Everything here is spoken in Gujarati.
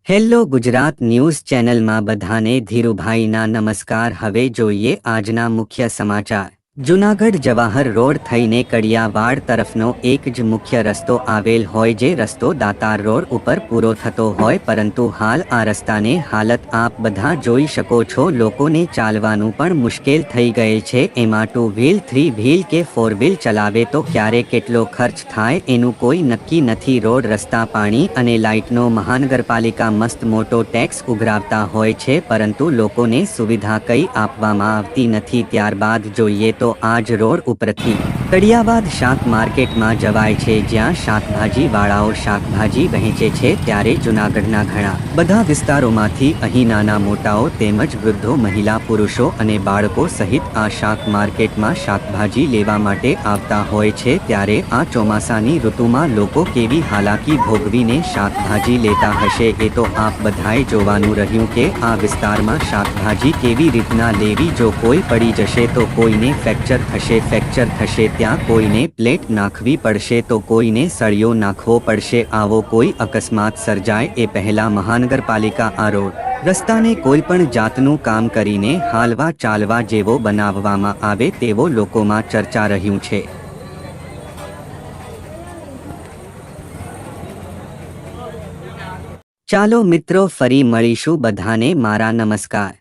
હેલો ગુજરાત ન્યૂઝ ચેનલમાં બધાને ધીરુભાઈના નમસ્કાર। હવે જોઈએ આજના મુખ્ય સમાચાર। જૂનાગઢ જવાહર રોડ થઈને કડિયાવાડ તરફનો એક જ મુખ્ય રસ્તો આવેલ હોય, જે રસ્તો દાતાર રોડ ઉપર પૂરો થતો હોય, પરંતુ હાલ આ રસ્તાને હાલત આપ બધા જોઈ શકો છો। લોકોને ચાલવાનું પણ મુશ્કેલ થઈ ગયેલ છે। એમાં 2 વ્હીલ 3 વ્હીલ કે 4 વ્હીલ ચલાવે તો ક્યારે કેટલો ખર્ચ થાય એનું કોઈ નક્કી નથી। રોડ રસ્તા પાણી અને લાઇટનો મહાનગરપાલિકા મસ્ત મોટો ટેક્સ ઉઘરાવતા હોય છે, પરંતુ લોકોને સુવિધા કઈ આપવામાં આવતી નથી। ત્યારબાદ જોઈએ તો આજ રોડ ઉપરથી કડિયાવાદ શાક માર્કેટમાં જવાય છે, જ્યાં શાકભાજી વાળાઓ શાકભાજી વહેંચે છે। ત્યારે જૂનાગઢના ઘણા બધા વિસ્તારોમાંથી અહીં નાના મોટાઓ તેમજ વૃદ્ધો, મહિલા, પુરુષો અને બાળકો સહિત આ શાક માર્કેટમાં શાકભાજી લેવા માટે આવતા હોય છે। ત્યારે આ ચોમાસાની ઋતુમાં લોકો કેવી હાલાકી ભોગવીને શાકભાજી લેતા હશે એ તો આપ બધાએ જોવાનું રહ્યું કે આ વિસ્તારમાં શાકભાજી કેવી રીતના લેવી। જો કોઈ પડી જશે તો કોઈને ફ્રેક્ચર થશે, ત્યાં કોઈને પ્લેટ નાખવી પડશે તો કોઈને સળિયો નાખવો પડશે। આવો કોઈ અકસ્માત સર્જાય એ પહેલા મહાનગરપાલિકા આ રોડ રસ્તાને કોઈ પણ જાતનું કામ કરીને હાલવા ચાલવા જેવો બનાવવામાં આવે તેવો લોકોમાં ચર્ચા રહ્યું છે। ચાલો મિત્રો, ફરી મળીશું। બધાને મારા નમસ્કાર।